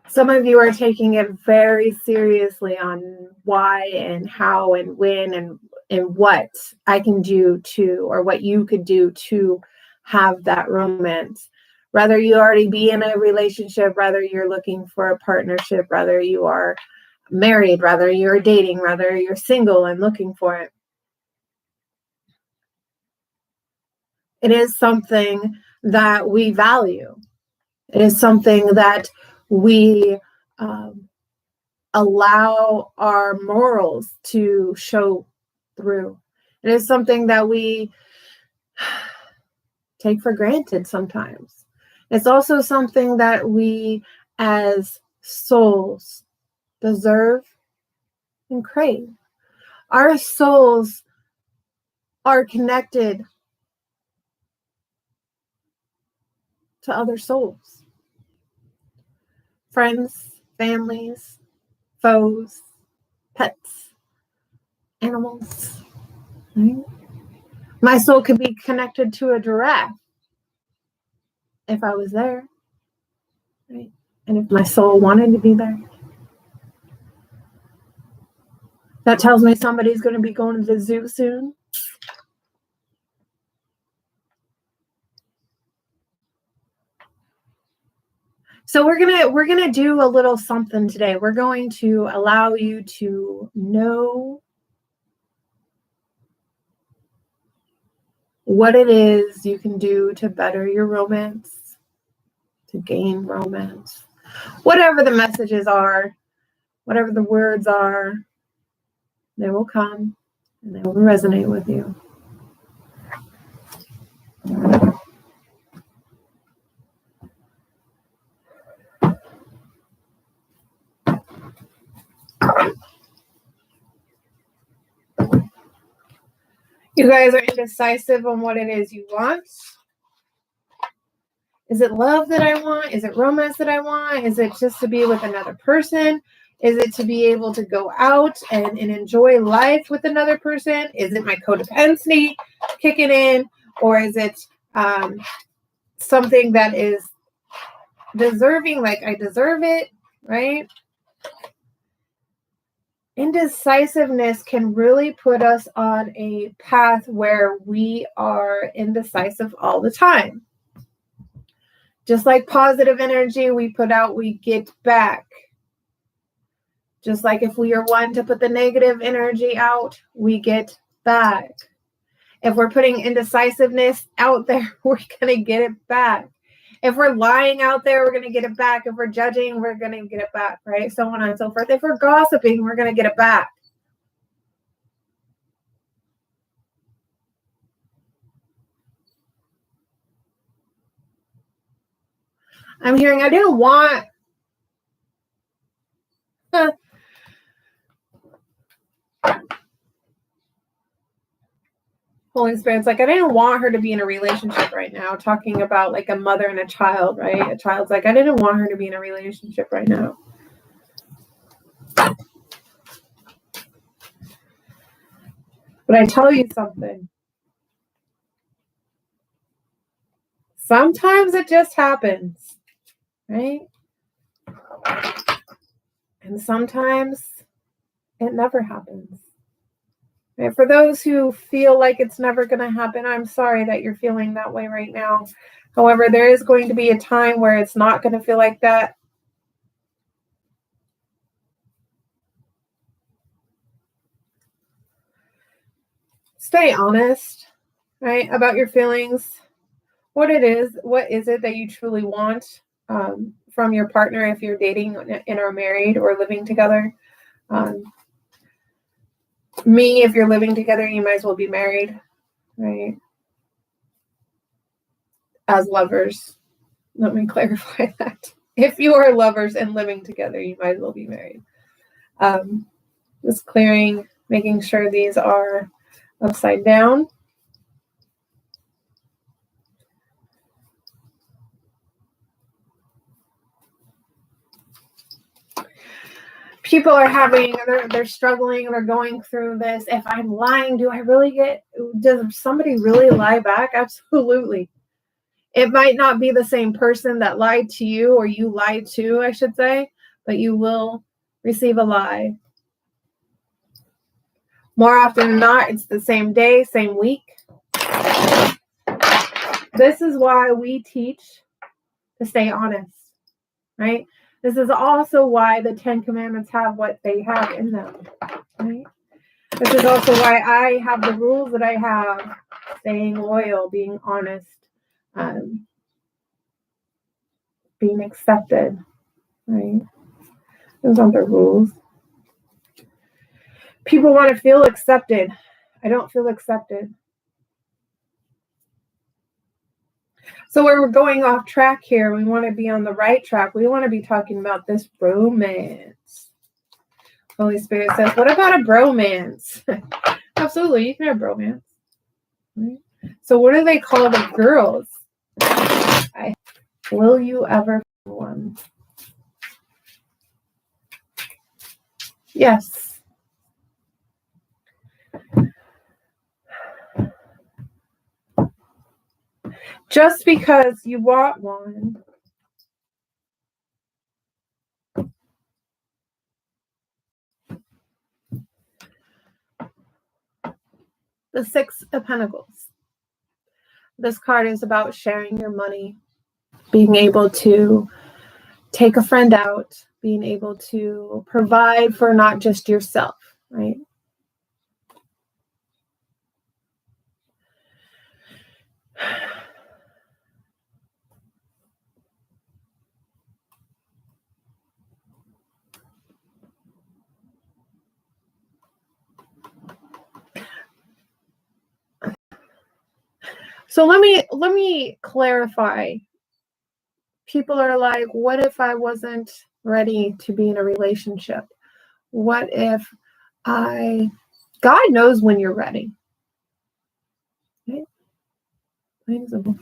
Some of you are taking it very seriously on why and how and when and what I can do to, or what you could do to have that romance. Whether you already be in a relationship, whether you're looking for a partnership, whether you are married, whether you're dating, whether you're single and looking for it. It is something that we value. It is something that we allow our morals to show through. It is something that we take for granted sometimes. It's also something that we as souls deserve and crave. Our souls are connected to other souls, friends, families, foes, pets, animals. Right? My soul could be connected to a giraffe if I was there, right? And if my soul wanted to be there. That tells me somebody's going to be going to the zoo soon. So we're gonna do a little something today. We're going to allow you to know what it is you can do to better your romance, to gain romance. Whatever the messages are, whatever the words are, they will come and they will resonate with you. You guys are indecisive on what it is you want. Is it love that I want? Is it romance that I want? Is it just to be with another person? Is it to be able to go out and enjoy life with another person? Is it my codependency kicking in? Or is it something that is deserving, like I deserve it, right? Indecisiveness can really put us on a path where we are indecisive all the time. Just like positive energy we put out, we get back. Just like if we are one to put the negative energy out, we get back. If we're putting indecisiveness out there, we're going to get it back. If we're lying out there, we're going to get it back. If we're judging, we're going to get it back, right? So on and so forth. If we're gossiping, we're going to get it back. I'm hearing, I didn't want... Holy Spirit's like, I didn't want her to be in a relationship right now. Talking about like a mother and a child, right? A child's like, I didn't want her to be in a relationship right now. But I tell you something. Sometimes it just happens, right? And sometimes it never happens. And for those who feel like it's never going to happen, I'm sorry that you're feeling that way right now. However, there is going to be a time where it's not going to feel like that. Stay honest, right, about your feelings. What is it that you truly want from your partner if you're dating and are married or living together? If you're living together, you might as well be married, right? As lovers. Let me clarify that. If you are lovers and living together, you might as well be married. Just clearing, making sure these are upside down. People are they're struggling, they're going through this. If I'm lying, does somebody really lie back? Absolutely. It might not be the same person that lied to you, or you lied to, I should say, but you will receive a lie. More often than not, it's the same day, same week. This is why we teach to stay honest, right? This is also why the 10 Commandments have what they have in them, right? This is also why I have the rules that I have, staying loyal, being honest, being accepted, right? Those aren't the rules. People want to feel accepted. I don't feel accepted. So we're going off track here. We want to be on the right track. We want to be talking about this romance. Holy Spirit says, what about a bromance? Absolutely, you can have bromance. Right? So what do they call the girls? Will you ever find one? Yes. Just because you want one, the Six of Pentacles. This card is about sharing your money, being able to take a friend out, being able to provide for not just yourself, right? So let me clarify. People are like, what if I wasn't ready to be in a relationship? What if God knows when you're ready. Okay? Plain and simple.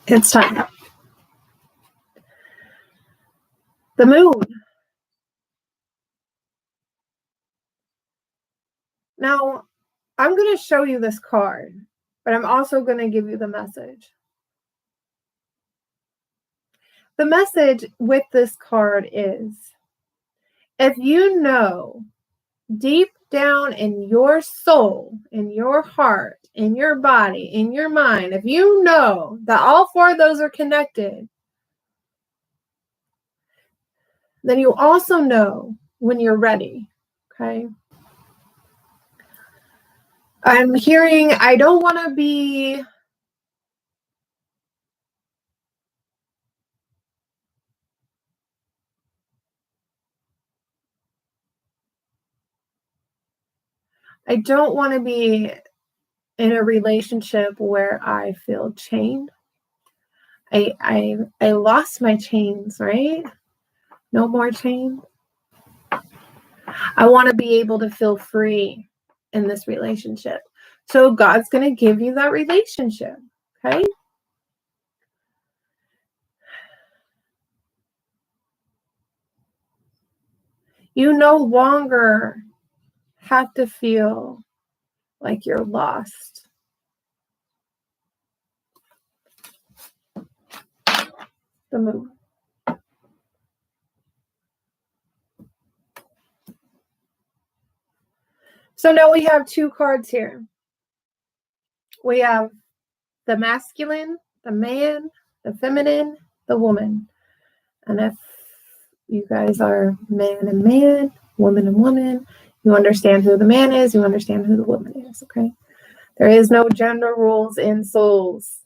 It's time. The moon. Now, I'm going to show you this card, but I'm also going to give you the message. The message with this card is, if you know deep down in your soul, in your heart, in your body, in your mind, if you know that all four of those are connected, then you also know when you're ready, okay? I'm hearing, I don't want to be in a relationship where I feel chained. I lost my chains, right? No more chains. I want to be able to feel free in this relationship. So God's going to give you that relationship, okay? You no longer have to feel like you're lost. The moon. So now we have two cards here. We have the masculine, the man, the feminine, the woman. And if you guys are man and man, woman and woman, you understand who the man is, you understand who the woman is, okay? There is no gender rules in souls.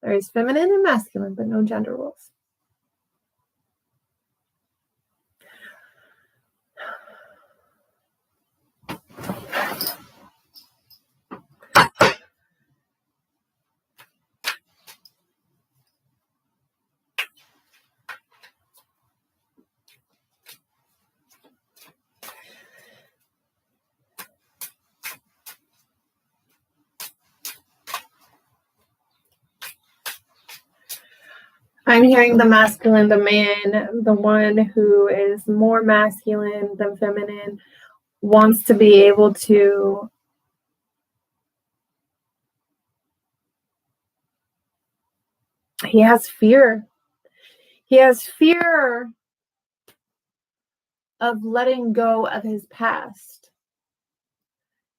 There is feminine and masculine, but no gender rules. I'm hearing the masculine, the man, the one who is more masculine than feminine, wants to be able to He has fear. He has fear of letting go of his past.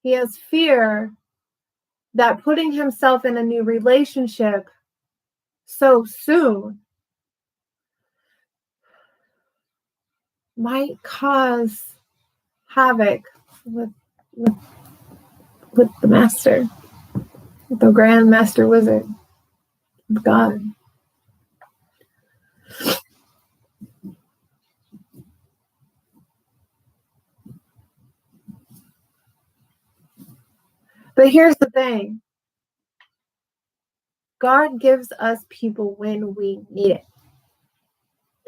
He has fear that putting himself in a new relationship so soon might cause havoc with the master, with the Grand Master Wizard of God. But here's the thing. God gives us people when we need it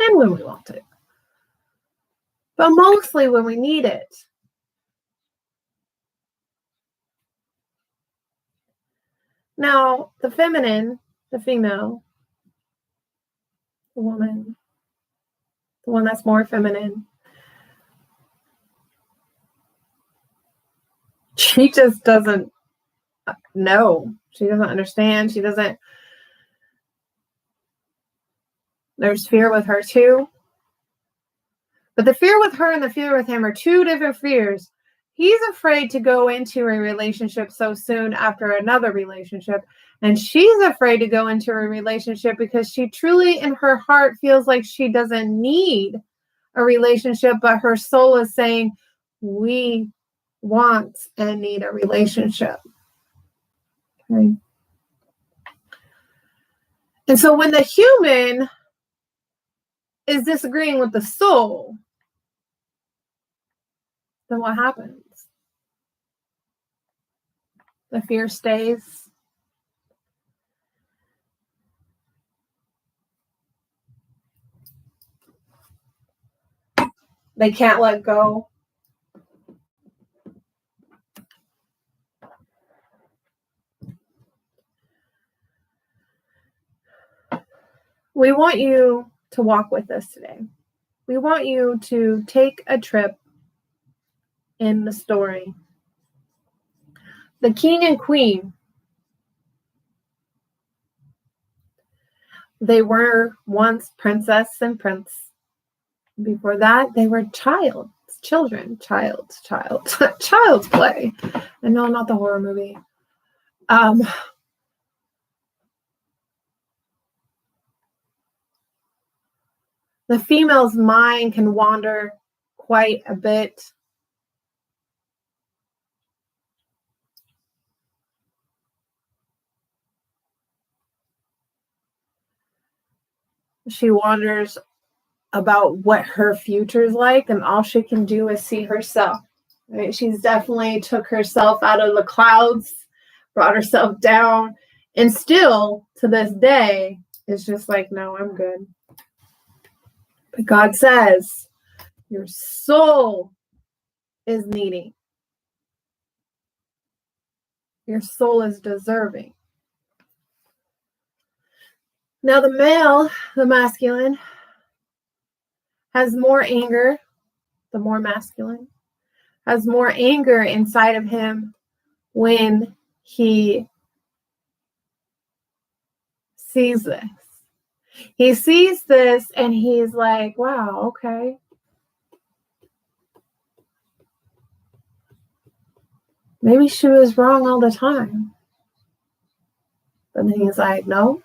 and when we want it. But mostly when we need it. Now, the feminine, the female, the woman, the one that's more feminine, she just doesn't know. She doesn't understand. There's fear with her too. But the fear with her and the fear with him are two different fears. He's afraid to go into a relationship so soon after another relationship. And she's afraid to go into a relationship because she truly in her heart feels like she doesn't need a relationship, but her soul is saying, we want and need a relationship. Okay. And so when the human is disagreeing with the soul, then what happens? The fear stays. They can't let go. We want you to walk with us today. We want you to take a trip in the story. The king and queen, they were once princess and prince. Before that, they were child's play. And no, not the horror movie. The female's mind can wander quite a bit. She wanders about what her future is like, and all she can do is see herself. Right? She's definitely took herself out of the clouds, brought herself down, and still to this day is just like, no, I'm good. But God says your soul is needing. Your soul is deserving. Now the male, the masculine, has more anger. The more masculine has more anger inside of him when he sees this. He sees this and he's like, wow, okay. Maybe she was wrong all the time. But then he's like, no.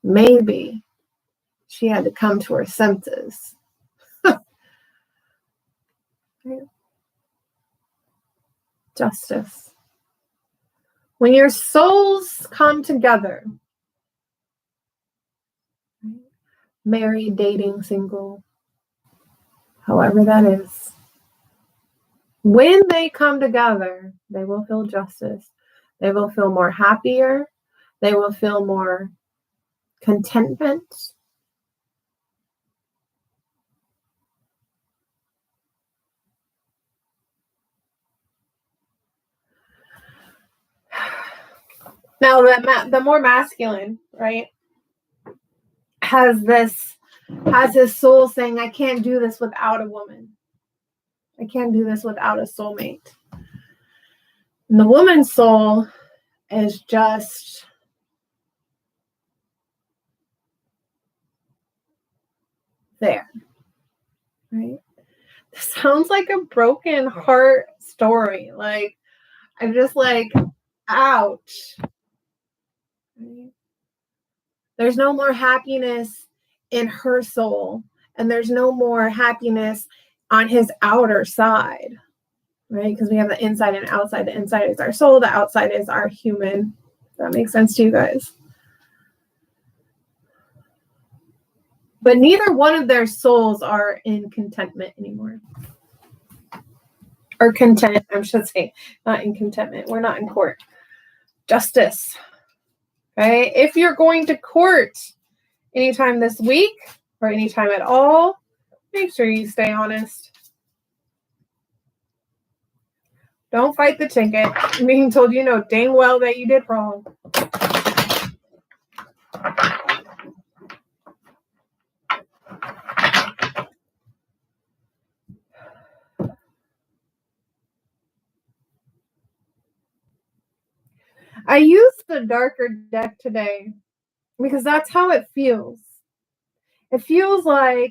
Maybe she had to come to her senses. Justice. When your souls come together, married, dating, single, however that is, when they come together, they will feel justice. They will feel more happier. They will feel more contentment. Now, the more masculine, right, has his soul saying, I can't do this without a woman. I can't do this without a soulmate. And the woman's soul is just there, right? This sounds like a broken heart story. Like, I'm just like, ouch. Right? There's no more happiness in her soul, and there's no more happiness on his outer side, right? Because we have the inside and outside. The inside is our soul, the outside is our human. Does that make sense to you guys? But neither one of their souls are in contentment anymore. Or content, I should say, not in contentment. We're not in court. Justice. Okay? If you're going to court anytime this week or anytime at all, make sure you stay honest. Don't fight the ticket. Being told you know dang well that you did wrong. I used the darker deck today because that's how it feels. It feels like,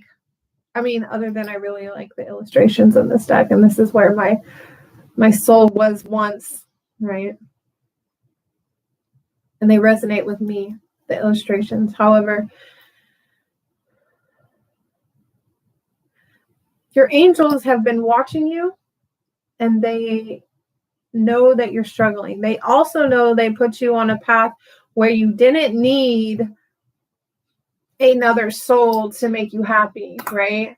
I mean, other than I really like the illustrations in this deck, and this is where my soul was once, right? And they resonate with me, the illustrations. However, your angels have been watching you, and they know that you're struggling. They also know they put you on a path where you didn't need another soul to make you happy, right?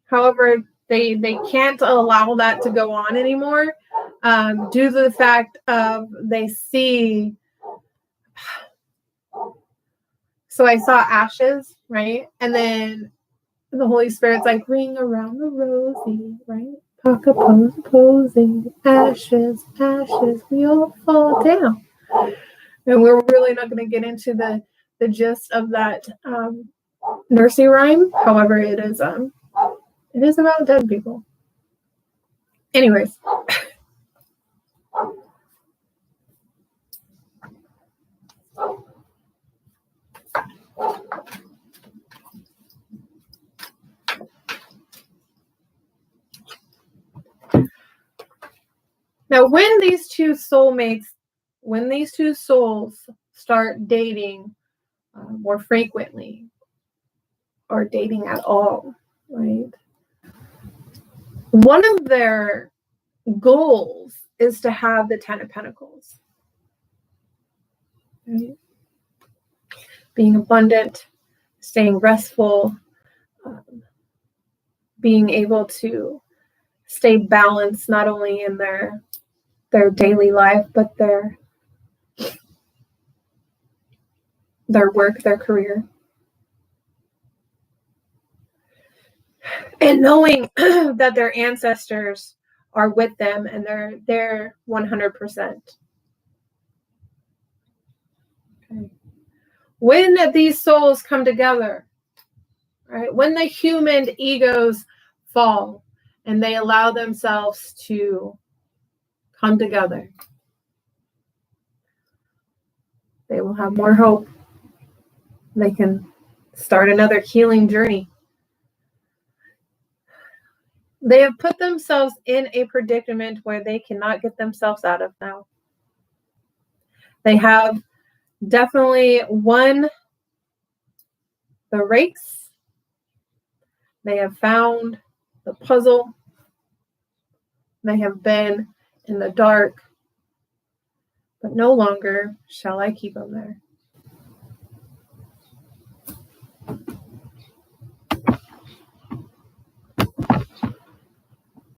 However, they can't allow that to go on anymore due to the fact of they see. So I saw ashes, right? And then the Holy Spirit's like, ring around the rosy, right? Posing, ashes, ashes, we all fall down. And we're really not going to get into the gist of that nursery rhyme. However, it is about dead people. Anyways. Now, when these two souls start dating more frequently or dating at all, right? One of their goals is to have the 10 of Pentacles. Right? Being abundant, staying restful, being able to stay balanced not only in their daily life, but their work, their career. And knowing that their ancestors are with them and they're 100%. Okay. When these souls come together, right? When the human egos fall and they allow themselves to come together, they will have more hope. They can start another healing journey. They have put themselves in a predicament where they cannot get themselves out of now. They have definitely won the race. They have found the puzzle. They have been in the dark, but no longer shall I keep them there.